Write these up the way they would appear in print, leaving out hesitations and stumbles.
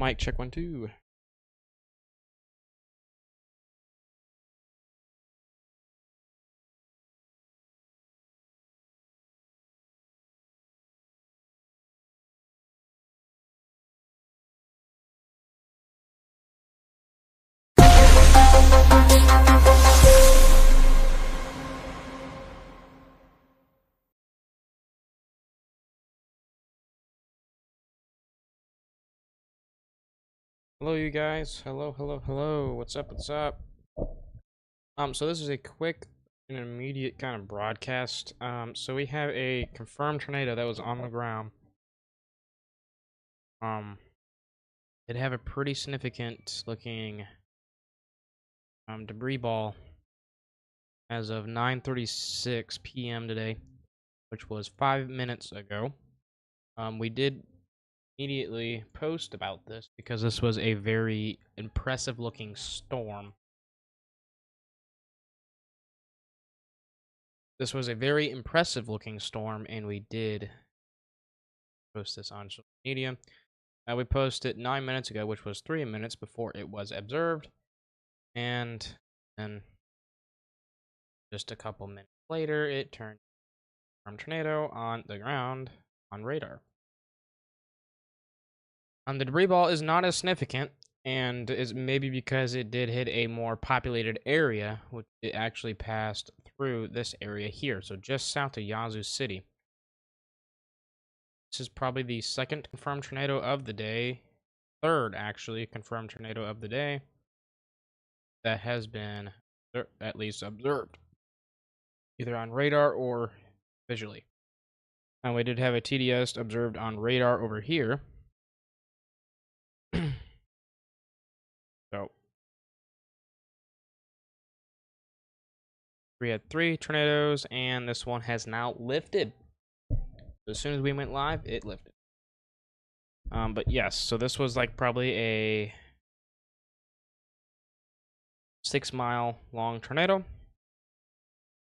Mic check 1 2. Hello, you guys. Hello. What's up? So this is a quick and immediate kind of broadcast. So we have a confirmed tornado that was on the ground. It have a pretty significant looking debris ball as of 9:36 p.m. today, which was 5 minutes ago. We did immediately post about this because this was a very impressive looking storm. This was a very impressive looking storm, and we did post this on social media. We posted 9 minutes ago, which was 3 minutes before it was observed, and then just a couple minutes later, it turned from tornado on the ground on radar. The debris ball is not as significant, and is maybe because it did hit a more populated area, which it actually passed through this area here, so just south of Yazoo City. This is probably the second confirmed tornado of the day, third actually confirmed tornado of the day that has been at least observed, either on radar or visually. And we did have a TDS observed on radar over here. So we had 3 tornadoes, and this one has now lifted. As soon as we went live, it lifted. But yes, so this was like probably a 6-mile long tornado.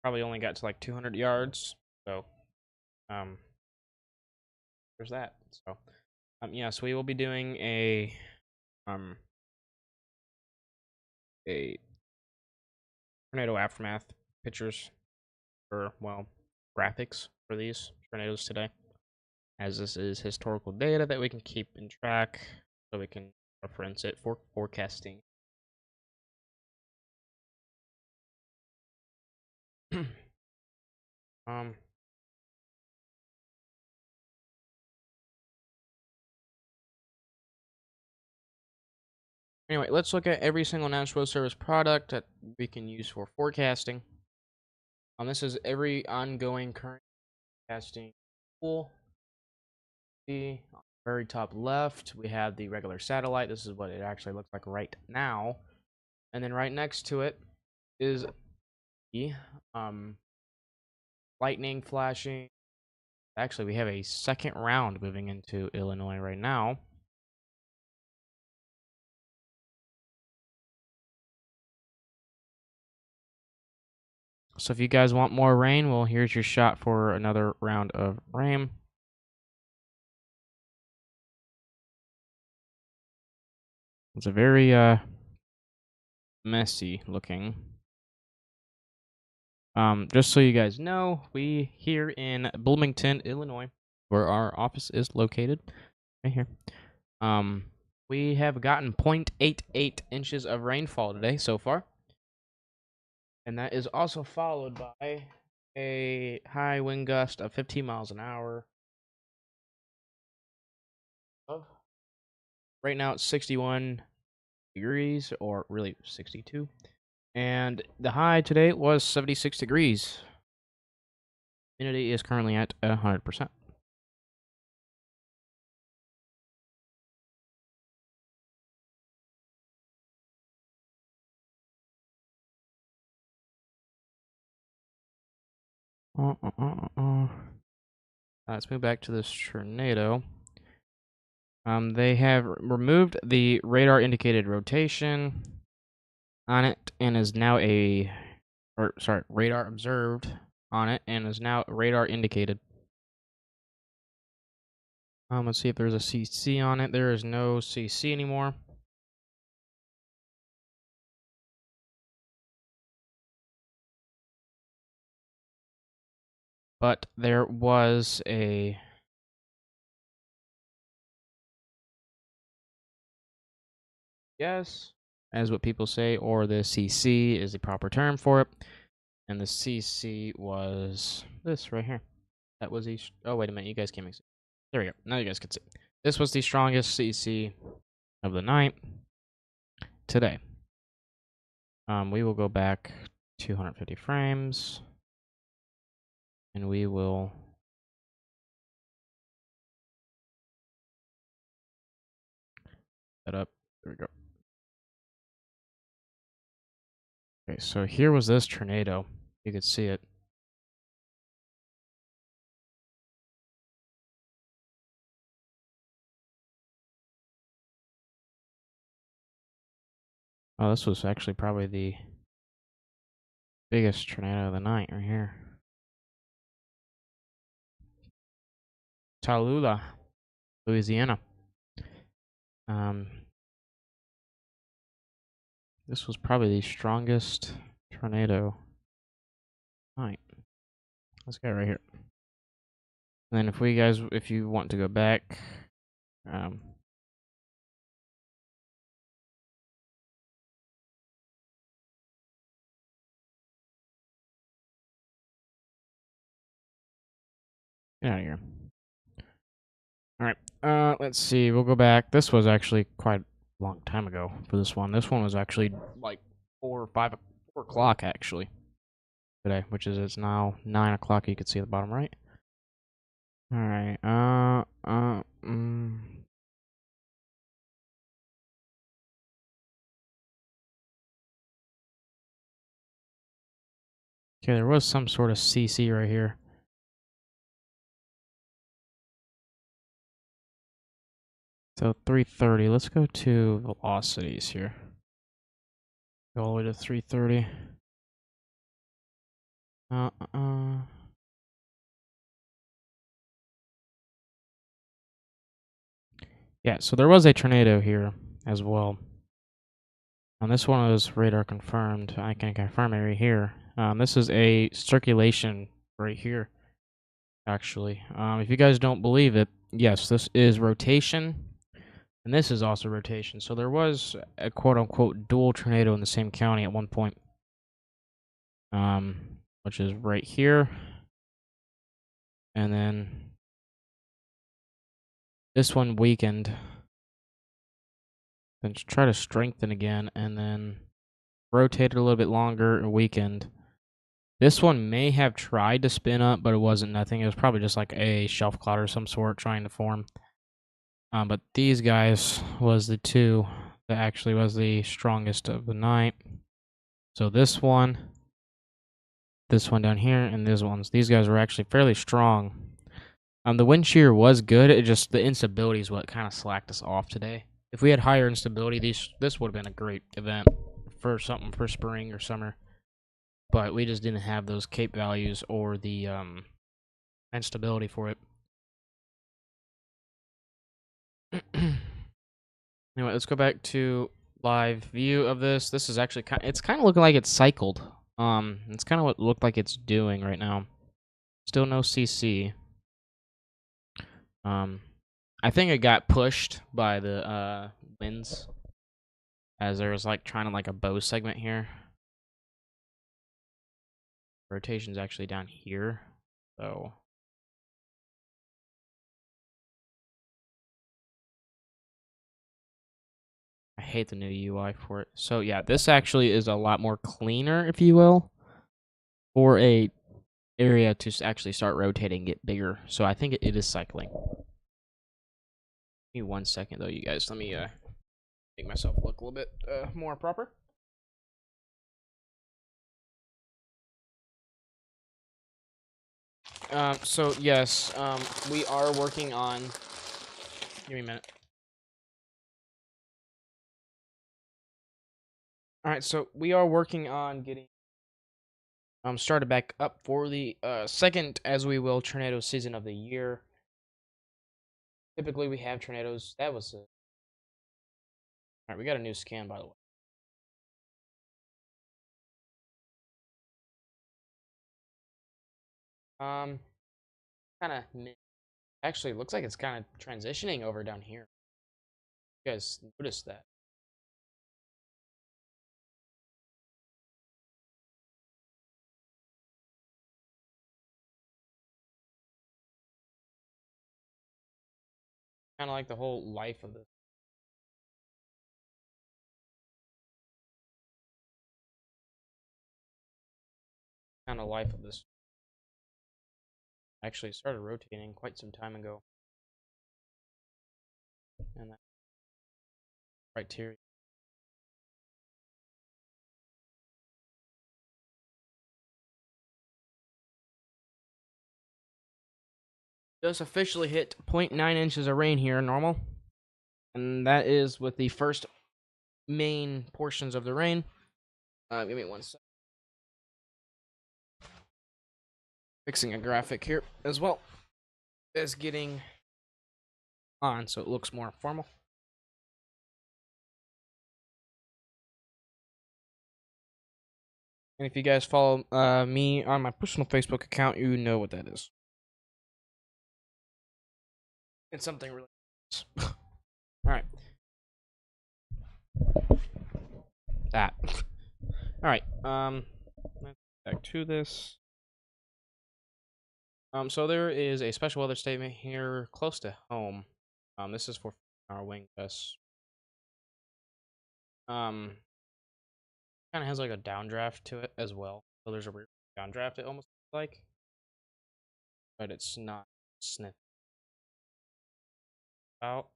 Probably only got to like 200 yards. So, there's that. So, yes, we will be doing a tornado aftermath pictures, or well, graphics for these tornadoes today, as this is historical data that we can keep in track, so we can reference it for forecasting. Anyway, let's look at every single National Service product that we can use for forecasting. This is every ongoing current forecasting tool. See, on the very top left, we have the regular satellite. This is what it actually looks like right now. And then right next to it is the lightning flashing. Actually, we have a second round moving into Illinois right now. So if you guys want more rain, well, here's your shot for another round of rain. It's a very messy looking. Just so you guys know, we here in Bloomington, Illinois, where our office is located, right here. We have gotten 0.88 inches of rainfall today so far. And that is also followed by a high wind gust of 15 miles an hour. Right now it's 61 degrees, or really 62. And the high today was 76 degrees. Humidity is currently at 100%. Let's move back to this tornado. They have removed the radar indicated rotation on it, and is now radar observed on it, and is now radar indicated. Let's see if there's a CC on it. There is no CC anymore. But there was a yes, as what people say, or the CC is the proper term for it. And the CC was this right here. That was the. Oh, wait a minute. You guys can't see. There we go. Now you guys can see. This was the strongest CC of the night today. We will go back 250 frames. And we will set up. There we go. Okay, so here was this tornado. You could see it. Oh, this was actually probably the biggest tornado of the night right here. Tallulah, Louisiana. This was probably the strongest tornado night. Let's go right here. And then if you want to go back, get out of here. All right. Let's see. We'll go back. This was actually quite a long time ago for this one. This one was actually like 4 o'clock actually today, which is it's now 9 o'clock. You can see at the bottom right. All right. Okay, there was some sort of CC right here. So 330. Let's go to velocities here. Go all the way to 330. Yeah, so there was a tornado here as well. And this one was radar confirmed. I can confirm it right here. This is a circulation right here, actually. If you guys don't believe it, yes, this is rotation. And this is also rotation. So there was a quote-unquote dual tornado in the same county at one point. Which is right here. And then this one weakened. Then try to strengthen again, and then rotated a little bit longer and weakened. This one may have tried to spin up, but it wasn't nothing. It was probably just like a shelf cloud or some sort trying to form. But these guys was the two that actually was the strongest of the night. So this one down here, and these guys were actually fairly strong. The wind shear was good. It just the instability is what kind of slacked us off today. If we had higher instability, this would have been a great event for something for spring or summer. But we just didn't have those Cape values or the instability for it. Anyway, let's go back to live view of this. This is actually it's kind of looking like it's cycled. It's kind of what it looked like it's doing right now. Still no CC. I think it got pushed by the winds, as there was like trying to like a bow segment here. Rotation's actually down here, so I hate the new UI for it. So yeah, this actually is a lot more cleaner, if you will, for a area to actually start rotating, get bigger. So I think it is cycling. Give me 1 second though, you guys. Let me make myself look a little bit more proper. So yes, we are working on. Give me a minute. All right, so we are working on getting started back up for the second, as we will, tornado season of the year. Typically, we have tornadoes. That was it. Alright, we got a new scan, by the way. Kind of. Actually, it looks like it's kind of transitioning over down here. You guys noticed that? Kind of like the whole life of this. Kind of life of this. Actually, started rotating quite some time ago. And that criteria. Just officially hit 0.9 inches of rain here, normal. And that is with the first main portions of the rain. Give me 1 second. Fixing a graphic here as well as getting on so it looks more formal. And if you guys follow me on my personal Facebook account, you know what that is. It's something really nice. Alright. That. Alright, let's get back to this. So there is a special weather statement here close to home. This is for our wing tests. Kind of has like a downdraft to it as well. So there's a downdraft, it almost like, but it's not sniff out.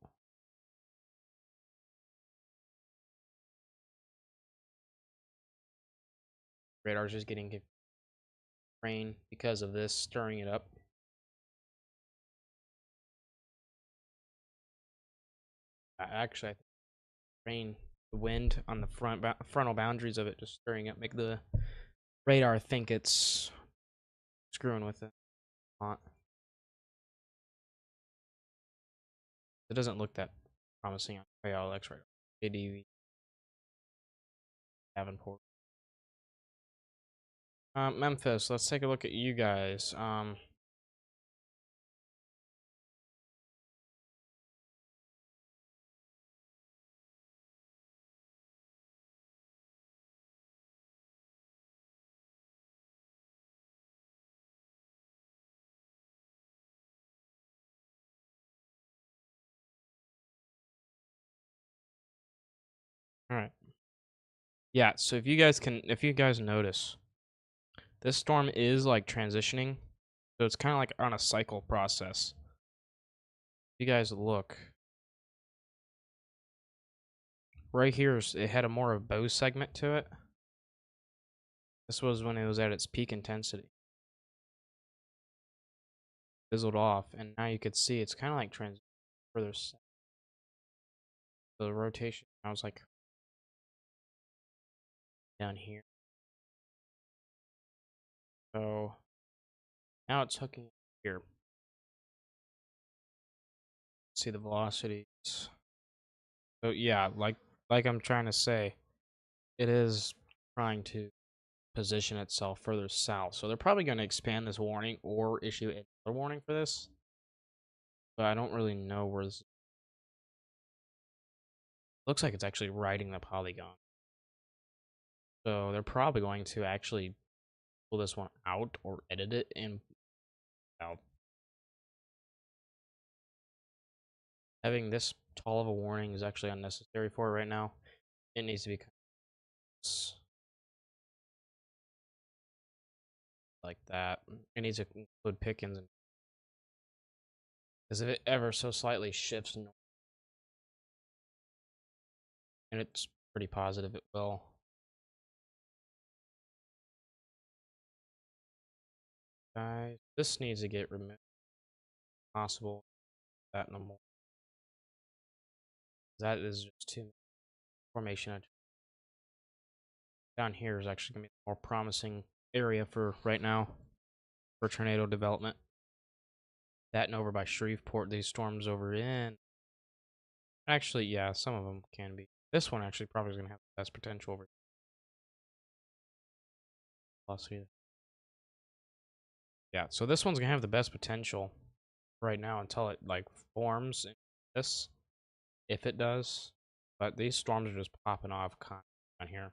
Radar's just getting rain because of this, stirring it up. Actually, I think rain, the wind on the frontal boundaries of it, just stirring up, make the radar think it's screwing with it. It doesn't look that promising on KLX radar. ADV Davenport. Memphis. Let's take a look at you guys. All right. Yeah. So if you guys notice, this storm is like transitioning, so it's kind of like on a cycle process. If you guys look right here, it had a more of a bow segment to it. This was when it was at its peak intensity. Fizzled off, and now you could see it's kind of like further south. The rotation, I was like down here. So now it's hooking here. See the velocities. So yeah, like I'm trying to say, it is trying to position itself further south. So they're probably going to expand this warning or issue another warning for this. But I don't really know where this looks like it's actually riding the polygon. So they're probably going to actually pull this one out or edit it and out. Having this tall of a warning is actually unnecessary for it right now. It needs to be like that. It needs to include Pickens, because if it ever so slightly shifts north, and it's pretty positive it will. Guys, this needs to get removed. Possible that no more. That is just too formation. Down here is actually gonna be a more promising area for right now for tornado development. That and over by Shreveport, these storms over in. Actually, yeah, some of them can be. This one actually probably is going to have the best potential over. I'll see. Yeah, so this one's going to have the best potential right now until it like forms in this, if it does. But these storms are just popping off on here.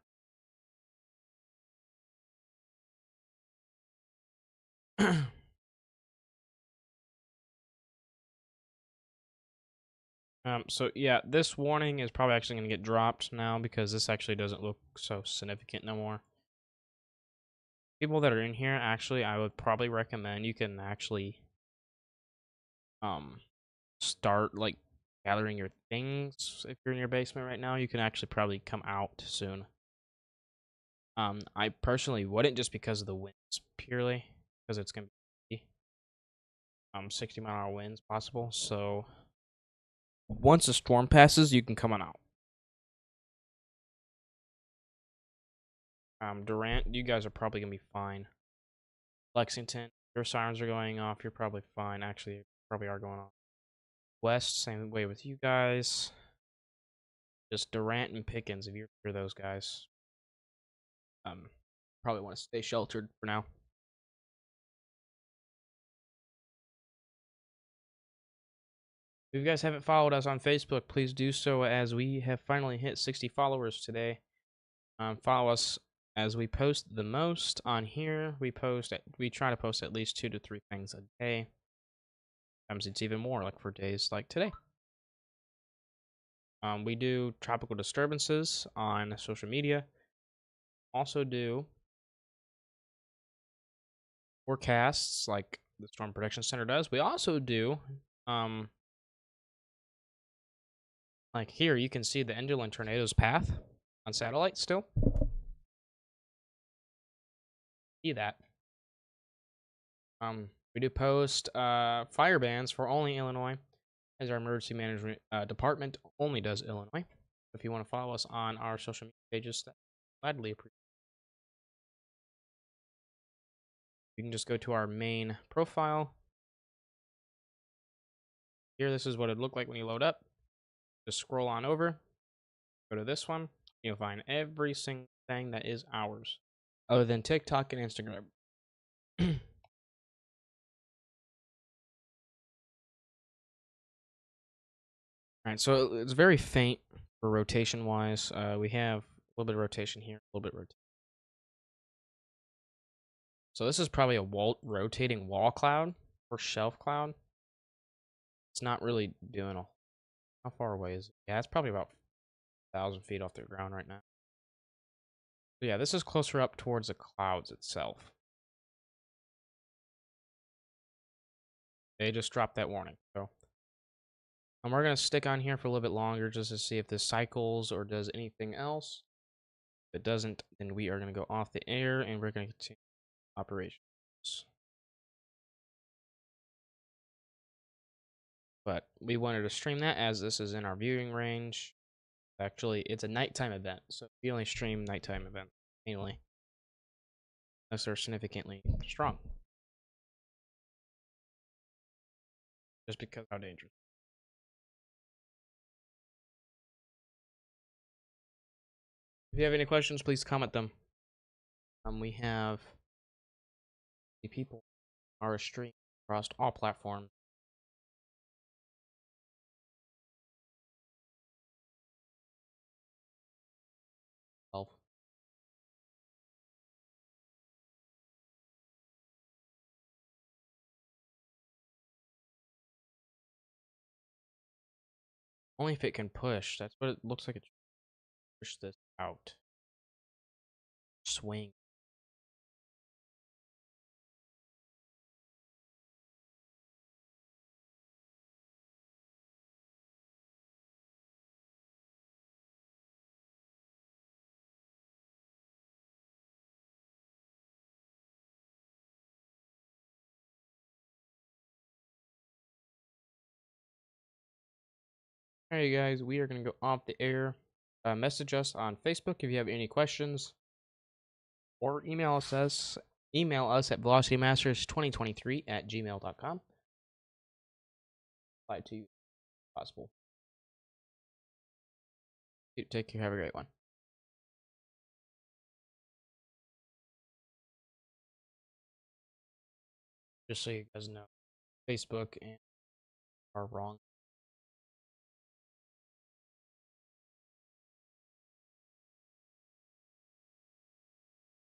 So yeah, this warning is probably actually going to get dropped now because this actually doesn't look so significant no more. People that are in here, actually, I would probably recommend you can actually start like gathering your things. If you're in your basement right now, you can actually probably come out soon. I personally wouldn't, just because of the winds purely, because it's gonna be 60-mile-an-hour winds possible. So once the storm passes, you can come on out. Durant, you guys are probably gonna be fine. Lexington, your sirens are going off. You're probably fine. Actually, you probably are going off. West, same way with you guys. Just Durant and Pickens, if you're those guys. Probably want to stay sheltered for now. If you guys haven't followed us on Facebook, please do so, as we have finally hit 60 followers today. Follow us as we post the most on here. We try to post at least 2 to 3 things a day. Sometimes it's even more, like for days like today. We do tropical disturbances on social media. Also do forecasts like the Storm Protection Center does. We also do like here, you can see the Enderlin tornado's path on satellite still. See that. We do post fire bans for only Illinois, as our emergency management department only does Illinois. If you want to follow us on our social media pages, that gladly appreciate. You can just go to our main profile. Here, this is what it looked like when you load up. Just scroll on over, go to this one. You'll find every single thing that is ours, other than TikTok and Instagram. Alright, so it's very faint for rotation wise. We have a little bit of rotation here, a little bit rotation. So this is probably a rotating wall cloud or shelf cloud. It's not really doing a. How far away is it? Yeah, it's probably about 1,000 feet off the ground right now. So yeah, this is closer up towards the clouds itself. They just dropped that warning. So and we're going to stick on here for a little bit longer just to see if this cycles or does anything else. If it doesn't, then we are going to go off the air and we're going to continue operations. But we wanted to stream that as this is in our viewing range. Actually, it's a nighttime event, so we only stream nighttime events mainly, unless they're significantly strong. Just because of how dangerous. If you have any questions, please comment them. We have the people are stream across all platforms. Only if it can push. That's what it looks like. It push this out. Swing. Alright, guys, we are going to go off the air. Message us on Facebook if you have any questions, or email us at velocitymasters2023@gmail.com. apply it to you as possible. Take care. Have a great one. Just so you guys know, Facebook and are wrong.